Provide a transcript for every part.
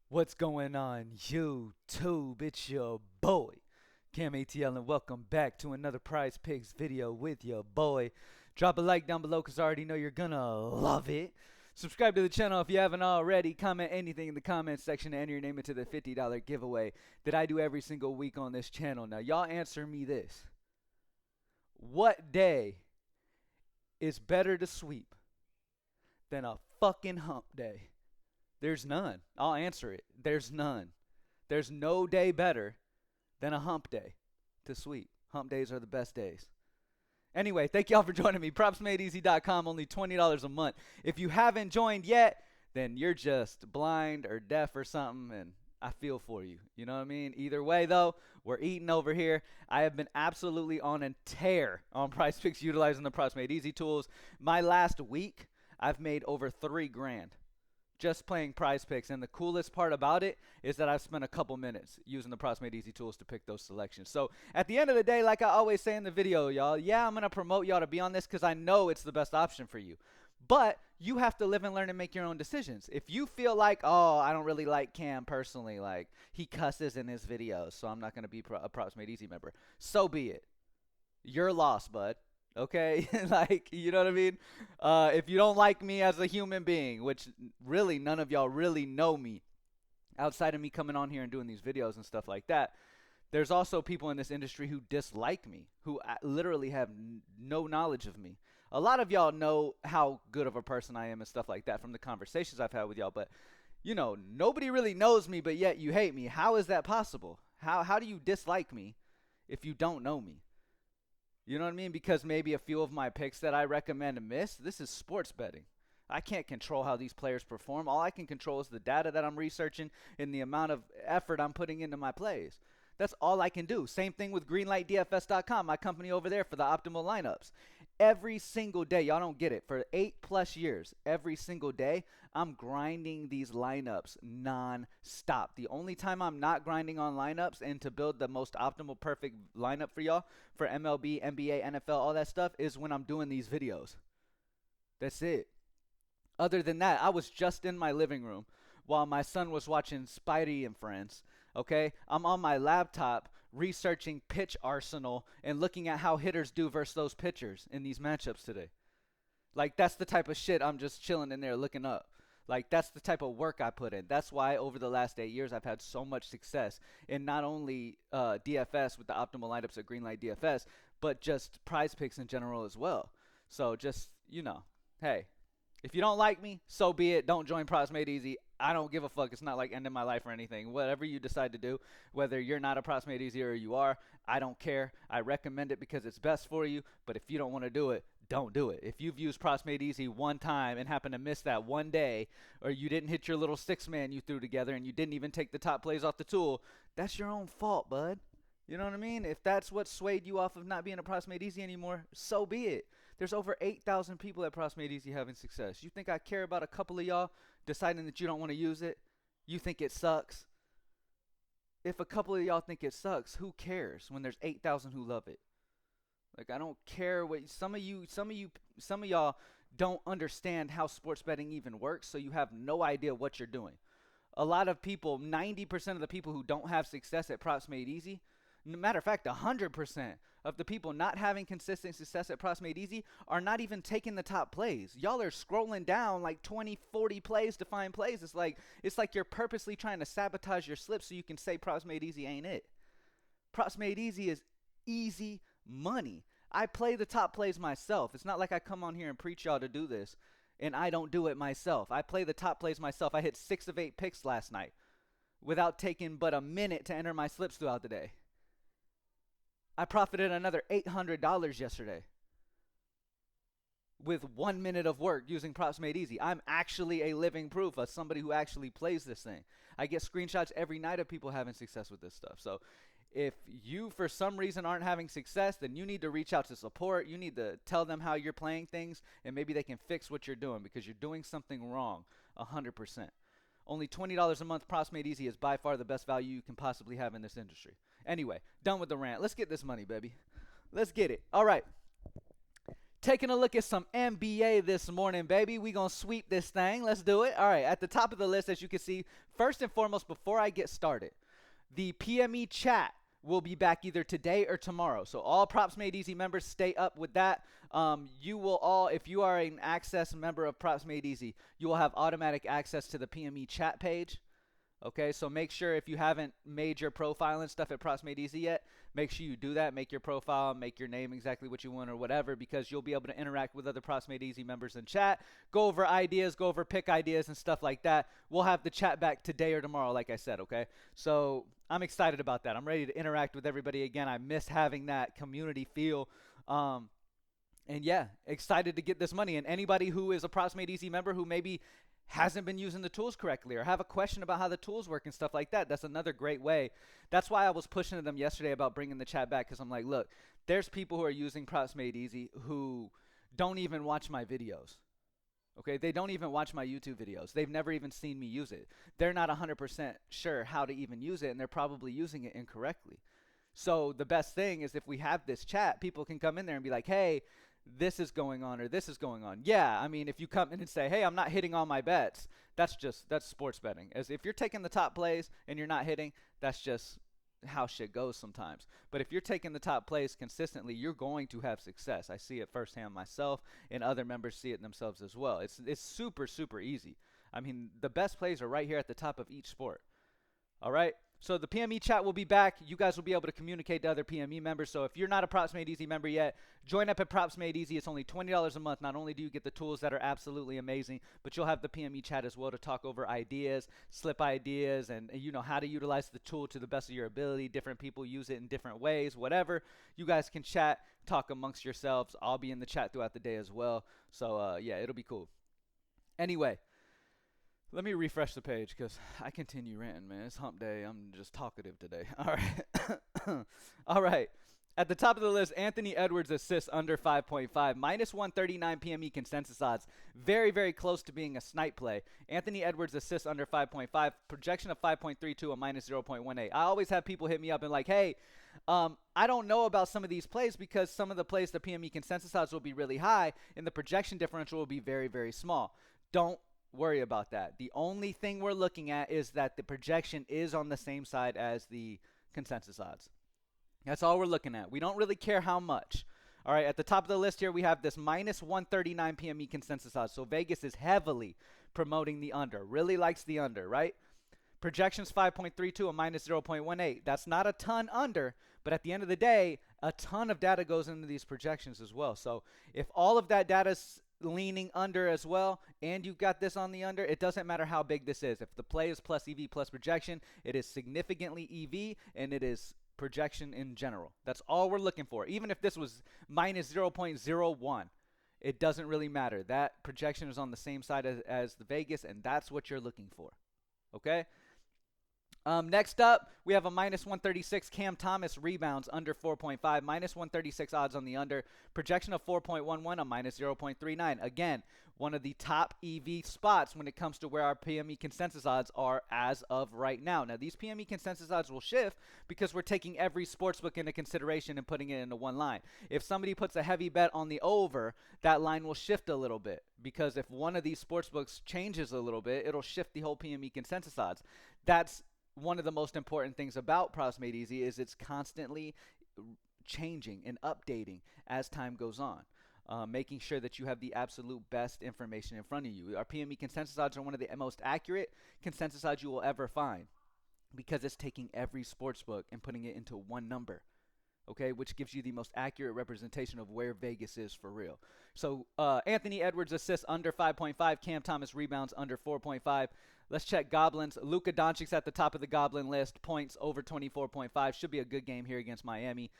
What's going on, YouTube? It's your boy, CamATL, and welcome back to another Prize Picks video with your boy. Drop a like down below because I already know you're gonna love it. Subscribe to the channel if you haven't already. Comment anything in the comments section to enter your name into the $50 giveaway that I do every single week on this channel. Now, y'all answer me this. What day is better to sweep than a fucking hump day? There's none. I'll answer it. There's none. There's no day better than a hump day to sweep. Hump days are the best days. Anyway, thank y'all for joining me. PropsMadeEasy.com, only $20 a month. If you haven't joined yet, then you're just blind or deaf or something, and I feel for you. You know what I mean? Either way, though, we're eating over here. I have been absolutely on a tear on Prize Picks utilizing the Props Made Easy tools. My last week, I've made over $3 grand just playing Prize Picks, and the coolest part about it is that I've spent a couple minutes using the Props Made Easy tools to pick those selections. So at the end of the day, like I always say in the video, y'all, yeah, I'm going to promote y'all to be on this because I know it's the best option for you. But you have to live and learn and make your own decisions. If you feel like, oh, I don't really like Cam personally, like he cusses in his videos, so I'm not going to be a Props Made Easy member, so be it. You're lost, bud. Okay, like, you know what I mean? If you don't like me as a human being, which really none of y'all really know me outside of me coming on here and doing these videos and stuff like that, there's also people in this industry who dislike me, who literally have no knowledge of me. A lot of y'all know how good of a person I am and stuff like that from the conversations I've had with y'all, but you know, nobody really knows me, but yet you hate me. How is that possible? How do you dislike me if you don't know me? You know what I mean? Because maybe a few of my picks that I recommend to miss, this is sports betting. I can't control how these players perform. All I can control is the data that I'm researching and the amount of effort I'm putting into my plays. That's all I can do. Same thing with greenlightdfs.com, my company over there for the optimal lineups. Every single day, y'all don't get it, for 8+ years, every single day, I'm grinding these lineups non-stop. The only time I'm not grinding on lineups and to build the most optimal perfect lineup for y'all for MLB, NBA, NFL, all that stuff is when I'm doing these videos. That's it. Other than that, I was just in my living room while my son was watching Spidey and Friends. Okay, I'm on my laptop researching pitch arsenal and looking at how hitters do versus those pitchers in these matchups today. Like, that's the type of shit I'm just chilling in there looking up. Like, that's the type of work I put in. That's why over the last 8 years I've had so much success in not only DFS with the optimal lineups at Greenlight DFS, but just Prize Picks in general as well. So just, you know, hey, if you don't like me, so be it. Don't join Props Made Easy. I don't give a fuck. It's not like ending my life or anything. Whatever you decide to do, whether you're not a Props Made Easy or you are, I don't care. I recommend it because it's best for you. But if you don't want to do it, don't do it. If you've used Props Made Easy one time and happen to miss that one day, or you didn't hit your little six-man you threw together and you didn't even take the top plays off the tool, that's your own fault, bud. You know what I mean? If that's what swayed you off of not being a Props Made Easy anymore, so be it. There's over 8,000 people at Props Made Easy having success. You think I care about a couple of y'all deciding that you don't want to use it? You think it sucks? If a couple of y'all think it sucks, who cares when there's 8,000 who love it? Like, I don't care what some of y'all don't understand how sports betting even works, so you have no idea what you're doing. A lot of people, 90% of the people who don't have success at Props Made Easy, matter of fact, 100% of the people not having consistent success at Props Made Easy are not even taking the top plays. Y'all are scrolling down like 20, 40 plays to find plays. It's like you're purposely trying to sabotage your slip so you can say Props Made Easy ain't it. Props Made Easy is easy money. I play the top plays myself. It's not like I come on here and preach y'all to do this and I don't do it myself. I play the top plays myself. I hit 6 of 8 picks last night without taking but a minute to enter my slips throughout the day. I profited another $800 yesterday with 1 minute of work using Props Made Easy. I'm actually a living proof of somebody who actually plays this thing. I get screenshots every night of people having success with this stuff. So if you for some reason aren't having success, then you need to reach out to support. You need to tell them how you're playing things, and maybe they can fix what you're doing because you're doing something wrong 100%. Only $20 a month. Props Made Easy is by far the best value you can possibly have in this industry. Anyway, done with the rant. Let's get this money, baby. Let's get it. All right. Taking a look at some NBA this morning, baby. We gonna sweep this thing. Let's do it. All right, at the top of the list, as you can see, first and foremost, before I get started, the PME chat will be back either today or tomorrow. So all Props Made Easy members, stay up with that. You will all, if you are an Access member of Props Made Easy, you will have automatic access to the PME chat page. Okay, so make sure if you haven't made your profile and stuff at Props Made Easy yet, make sure you do that. Make your profile, make your name exactly what you want or whatever, because you'll be able to interact with other Props Made Easy members in chat, go over ideas, go over pick ideas and stuff like that. We'll have the chat back today or tomorrow, like I said, okay? So I'm excited about that. I'm ready to interact with everybody again. I miss having that community feel. And yeah, excited to get this money. And anybody who is a Props Made Easy member who maybe hasn't been using the tools correctly or have a question about how the tools work and stuff like that, that's another great way. That's why I was pushing to them yesterday about bringing the chat back, because I'm like, look, there's people who are using Props Made Easy who don't even watch my videos. Okay, they don't even watch my YouTube videos. They've never even seen me use it. They're not 100% sure how to even use it, and they're probably using it incorrectly. So the best thing is if we have this chat, people can come in there and be like, hey, this is going on or this is going on. Yeah, I mean, if you come in and say, hey, I'm not hitting all my bets, that's sports betting. As if you're taking the top plays and you're not hitting, that's just how shit goes sometimes. But if you're taking the top plays consistently, you're going to have success. I see it firsthand myself, and other members see it themselves as well. It's super, super easy. I mean, the best plays are right here at the top of each sport. All right? So the PME chat will be back. You guys will be able to communicate to other PME members. So if you're not a Props Made Easy member yet, join up at Props Made Easy. It's only $20 a month. Not only do you get the tools that are absolutely amazing, but you'll have the PME chat as well to talk over ideas, slip ideas, and you know how to utilize the tool to the best of your ability. Different people use it in different ways, whatever. You guys can chat, talk amongst yourselves. I'll be in the chat throughout the day as well. So yeah, it'll be cool. Anyway, let me refresh the page because I continue ranting, man. It's hump day. I'm just talkative today. All right. All right. At the top of the list, Anthony Edwards assists under 5.5. Minus 139 PME consensus odds. Very, very close to being a snipe play. Anthony Edwards assists under 5.5. Projection of 5.32, a minus 0.18. I always have people hit me up and like, hey, I don't know about some of these plays because some of the plays, the PME consensus odds will be really high and the projection differential will be very, very small. Don't worry about that. The only thing we're looking at is that the projection is on the same side as the consensus odds. That's all we're looking at. We don't really care how much. All right, at the top of the list here, we have this minus 139 PME consensus odds. So Vegas is heavily promoting the under, really likes the under, right? Projections 5.32, a minus 0.18. That's not a ton under, but at the end of the day, a ton of data goes into these projections as well. So if all of that data's leaning under as well, and you've got this on the under, it doesn't matter how big this is. If the play is plus EV plus projection, it is significantly EV, and it is projection in general. That's all we're looking for. Even if this was minus 0.01, it doesn't really matter. That projection is on the same side as the Vegas, and that's what you're looking for. Okay? Next up, we have a minus 136 Cam Thomas rebounds under 4.5, minus 136 odds on the under, projection of 4.11, a minus 0.39. Again, one of the top EV spots when it comes to where our PME consensus odds are as of right now. Now, these PME consensus odds will shift because we're taking every sportsbook into consideration and putting it into one line. If somebody puts a heavy bet on the over, that line will shift a little bit because if one of these sportsbooks changes a little bit, it'll shift the whole PME consensus odds. That's one of the most important things about Props Made Easy is it's constantly changing and updating as time goes on, making sure that you have the absolute best information in front of you. Our PME consensus odds are one of the most accurate consensus odds you will ever find because it's taking every sportsbook and putting it into one number, okay, which gives you the most accurate representation of where Vegas is for real. So Anthony Edwards assists under 5.5, Cam Thomas rebounds under 4.5. Let's check Goblins. Luka Doncic's at the top of the Goblin list. Points over 24.5. Should be a good game here against Miami.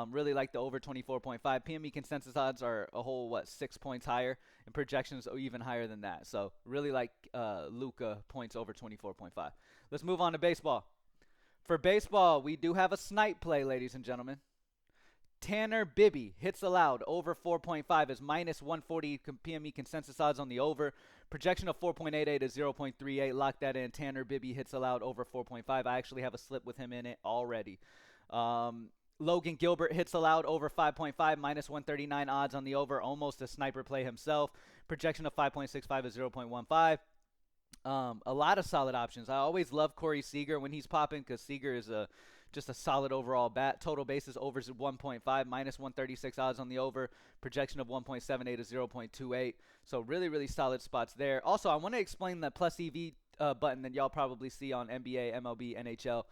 Really like the over 24.5. PME consensus odds are a whole, 6 points higher, and projections are even higher than that. So really like Luka points over 24.5. Let's move on to baseball. For baseball, we do have a snipe play, ladies and gentlemen. Tanner Bibby hits allowed over 4.5 is minus 140 PME consensus odds on the over. Projection of 4.88 is 0.38. Lock that in. Tanner Bibby hits allowed over 4.5. I actually have a slip with him in it already. Logan Gilbert hits allowed over 5.5, minus 139 odds on the over, almost a sniper play himself. Projection of 5.65 is 0.15. A lot of solid options. I always love Corey Seager when he's popping because Seager is just a solid overall bat. Total bases overs at 1.5, minus 136 odds on the over. Projection of 1.78 is 0.28. So really, really solid spots there. Also, I want to explain the plus EV button that y'all probably see on NBA, MLB, NHL.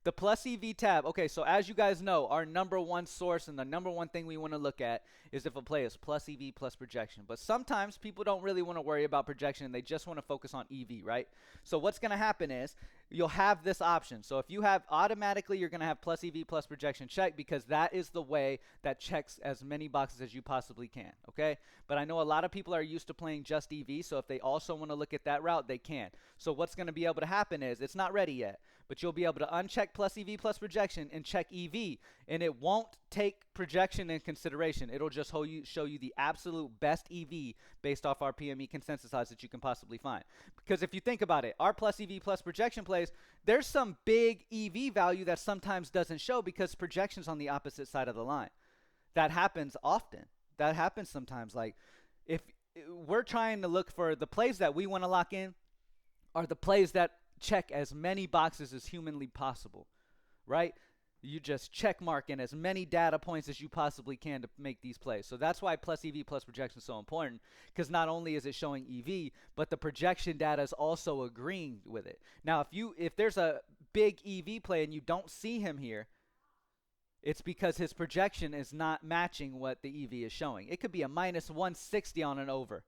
The plus EV tab, okay, so as you guys know, our number one source and the number one thing we want to look at is if a play is plus EV plus projection. But sometimes people don't really want to worry about projection. They just want to focus on EV, right? So what's going to happen is you'll have this option. So if you have automatically, you're going to have plus EV plus projection check because that is the way that checks as many boxes as you possibly can, okay? But I know a lot of people are used to playing just EV, so if they also want to look at that route, they can. So what's going to be able to happen is it's not ready yet, but you'll be able to uncheck plus EV plus projection and check EV, and it won't take projection in consideration. It'll just show you the absolute best EV based off our PME consensus odds that you can possibly find. Because if you think about it, our plus EV plus projection plays, there's some big EV value that sometimes doesn't show because projection's on the opposite side of the line. That happens often. That happens sometimes. Like if we're trying to look for the plays that we want to lock in are the plays that check as many boxes as humanly possible, right? You just check mark in as many data points as you possibly can to make these plays. So that's why plus EV plus projection is so important, because not only is it showing EV, but the projection data is also agreeing with it. Now, if there's a big EV play and you don't see him here, it's because his projection is not matching what the EV is showing. It could be a minus 160 on an over.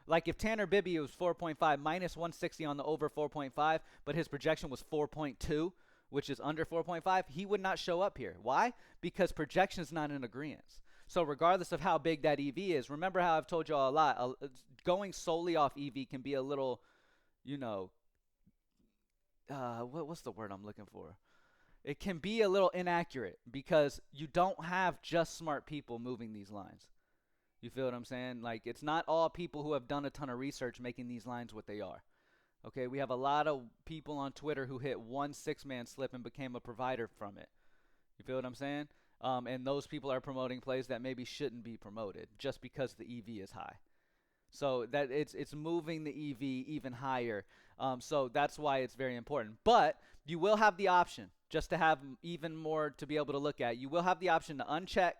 Like if Tanner Bibby was 4.5, minus 160 on the over 4.5, but his projection was 4.2, which is under 4.5, he would not show up here. Why? Because projection is not in agreement. So regardless of how big that EV is, remember how I've told you all a lot, going solely off EV can be a little, what's the word I'm looking for? It can be a little inaccurate because you don't have just smart people moving these lines. You feel what I'm saying? Like, it's not all people who have done a ton of research making these lines what they are. Okay, we have a lot of people on Twitter who hit one 6-man slip and became a provider from it. You feel what I'm saying? And those people are promoting plays that maybe shouldn't be promoted just because the EV is high. So that it's moving the EV even higher. So that's why it's very important. But you will have the option, just to have even more to be able to look at, you will have the option to uncheck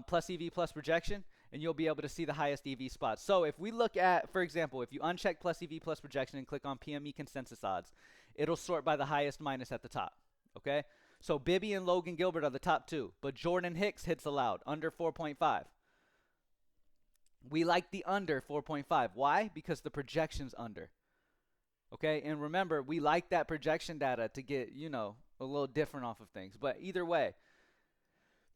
plus EV plus projection, and you'll be able to see the highest EV spots. So if we look at, for example, if you uncheck plus EV plus projection and click on PME consensus odds, it'll sort by the highest minus at the top, okay? So Bibby and Logan Gilbert are the top two, but Jordan Hicks hits allowed, under 4.5. We like the under 4.5. Why? Because the projection's under, okay? And remember, we like that projection data to get, a little different off of things. But either way,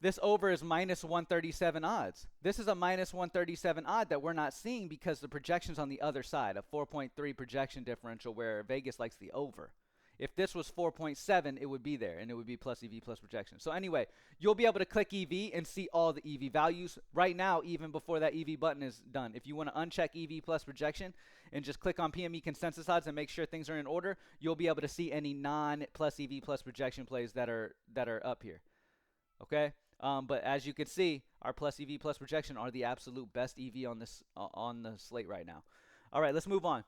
this over is minus 137 odds. This is a minus 137 odd that we're not seeing because the projection's on the other side, a 4.3 projection differential where Vegas likes the over. If this was 4.7, it would be there, and it would be plus EV plus projection. So anyway, you'll be able to click EV and see all the EV values right now, even before that EV button is done. If you want to uncheck EV plus projection and just click on PME consensus odds and make sure things are in order, you'll be able to see any non-plus EV plus projection plays that are up here. Okay? But as you can see, our plus EV plus projection are the absolute best EV on this on the slate right now. All right, let's move on.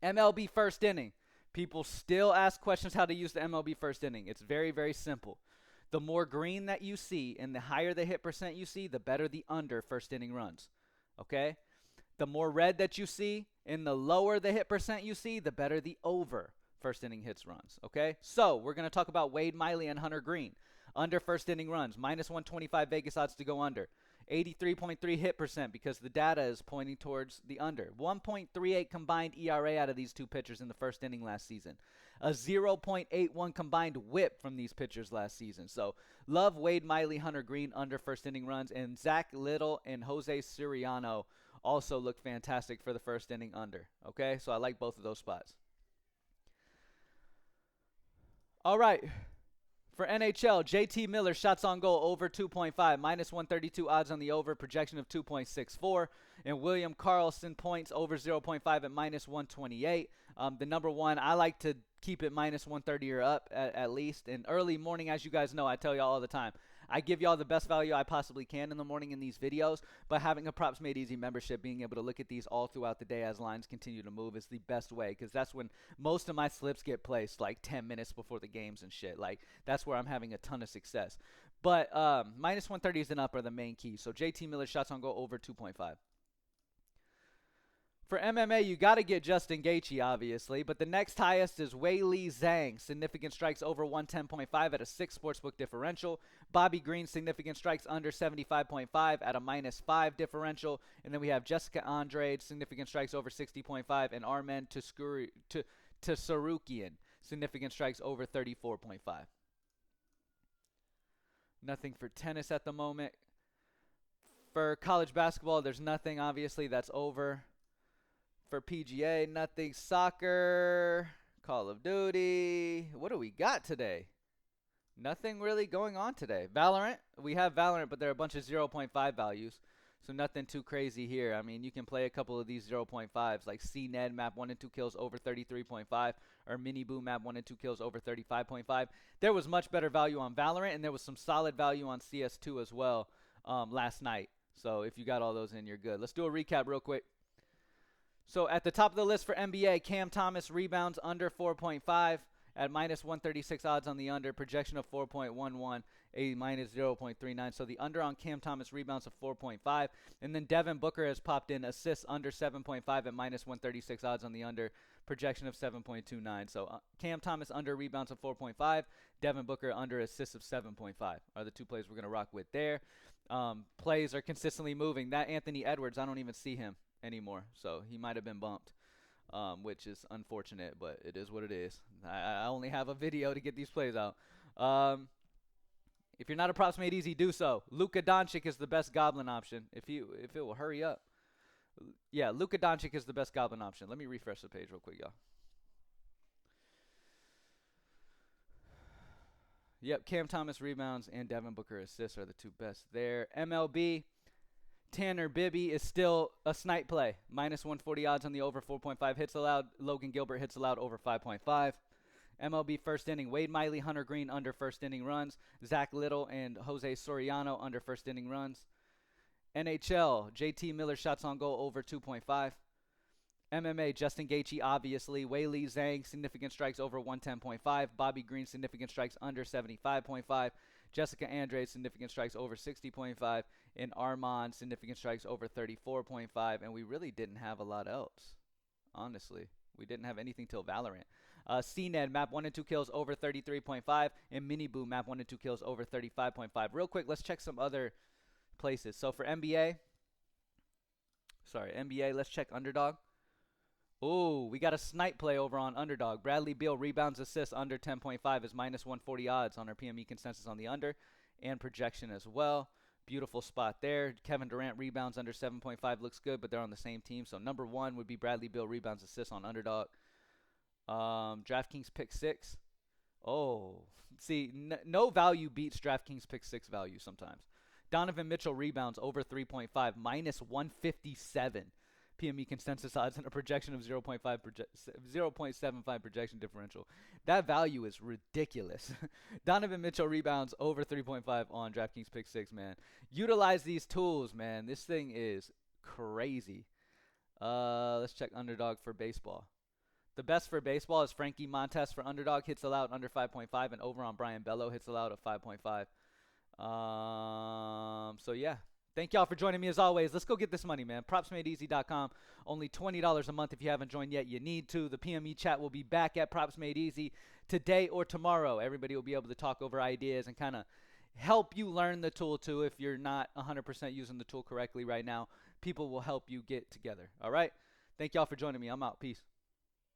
MLB first inning. People still ask questions how to use the MLB first inning. It's very, very simple. The more green that you see and the higher the hit percent you see, the better the under first inning runs. Okay? The more red that you see and the lower the hit percent you see, the better the over first inning hits runs. Okay? So we're going to talk about Wade Miley and Hunter Green. Under first inning runs, minus 125 Vegas odds to go under. 83.3 hit percent because the data is pointing towards the under. 1.38 combined ERA out of these two pitchers in the first inning last season. A 0.81 combined whip from these pitchers last season. So love Wade Miley, Hunter Green under first inning runs. And Zach Little and Jose Siriano also look fantastic for the first inning under. Okay, so I like both of those spots. All right. For NHL, JT Miller, shots on goal over 2.5, minus 132 odds on the over, projection of 2.64. And William Karlsson, points over 0.5 at minus 128. The number one, I like to keep it minus 130 or up at least. And early morning, as you guys know, I tell y'all all the time, I give y'all the best value I possibly can in the morning in these videos, but having a Props Made Easy membership, being able to look at these all throughout the day as lines continue to move is the best way, because that's when most of my slips get placed, like 10 minutes before the games and shit. Like, that's where I'm having a ton of success. But minus 130s and up are the main key. So JT Miller, shots on goal over 2.5. For MMA, you got to get Justin Gaethje, obviously, but the next highest is Weili Zhang, significant strikes over 110.5 at a 6 sportsbook differential. Bobby Green, significant strikes under 75.5 at a minus 5 differential. And then we have Jessica Andrade, significant strikes over 60.5, and Armen Tsaroukian, significant strikes over 34.5. Nothing for tennis at the moment. For college basketball, there's nothing, obviously, that's over. For PGA, nothing. Soccer, Call of Duty. What do we got today? Nothing really going on today. Valorant, we have Valorant, but there are a bunch of 0.5 values, so nothing too crazy here. I mean, you can play a couple of these 0.5s, like CNED map 1 and 2 kills over 33.5, or Mini Boo map 1 and 2 kills over 35.5. There was much better value on Valorant, and there was some solid value on CS2 as well last night. So if you got all those in, you're good. Let's do a recap real quick. So at the top of the list for NBA, Cam Thomas, rebounds under 4.5 at minus 136 odds on the under, projection of 4.11, a minus 0.39. So the under on Cam Thomas, rebounds of 4.5. And then Devin Booker has popped in, assists under 7.5 at minus 136 odds on the under, projection of 7.29. So Cam Thomas under, rebounds of 4.5. Devin Booker under, assists of 7.5 are the two plays we're going to rock with there. Plays are consistently moving. That Anthony Edwards, I don't even see him anymore, so he might have been bumped, which is unfortunate, but it is what it is. I only have a video to get these plays out. If you're not a Props Made Easy, do so. Luka Doncic is the best goblin option. If it will hurry up. Yeah, Luka Doncic is the best goblin option. Let me refresh the page real quick, y'all. Yep, Cam Thomas rebounds and Devin Booker assists are the two best there. MLB, Tanner Bibby is still a snipe play. Minus 140 odds on the over 4.5 hits allowed. Logan Gilbert hits allowed over 5.5. MLB first inning, Wade Miley, Hunter Green under first inning runs. Zach Little and Jose Soriano under first inning runs. NHL, JT Miller, shots on goal over 2.5. MMA, Justin Gaethje, obviously. Weili Zhang, significant strikes over 110.5. Bobby Green, significant strikes under 75.5. Jessica Andrade, significant strikes over 60.5. And Armand, significant strikes over 34.5. And we really didn't have a lot else, honestly. We didn't have anything till Valorant. CNED, map 1 and 2 kills over 33.5. And Mini Boo, map 1 and 2 kills over 35.5. Real quick, let's check some other places. So for NBA, let's check Underdog. Oh, we got a snipe play over on Underdog. Bradley Beal, rebounds, assists under 10.5 is minus 140 odds on our PME consensus on the under and projection as well. Beautiful spot there. Kevin Durant, rebounds under 7.5 looks good, but they're on the same team. So number one would be Bradley Beal, rebounds, assists on Underdog. DraftKings pick 6. Oh, see, no value beats DraftKings pick 6 value sometimes. Donovan Mitchell, rebounds over 3.5, minus 157. PME consensus odds and a projection of 0.75 projection differential. That value is ridiculous. Donovan Mitchell rebounds over 3.5 on DraftKings Pick 6, man. Utilize these tools, man. This thing is crazy. Let's check Underdog for baseball. The best for baseball is Frankie Montas for Underdog. Hits allowed under 5.5, and over on Brian Bello, hits allowed of 5.5. So, yeah. Thank y'all for joining me as always. Let's go get this money, man. PropsMadeEasy.com. Only $20 a month. If you haven't joined yet, you need to. The PME chat will be back at Props Made Easy today or tomorrow. Everybody will be able to talk over ideas and kind of help you learn the tool too. If you're not 100% using the tool correctly right now, people will help you get together. All right? Thank y'all for joining me. I'm out. Peace.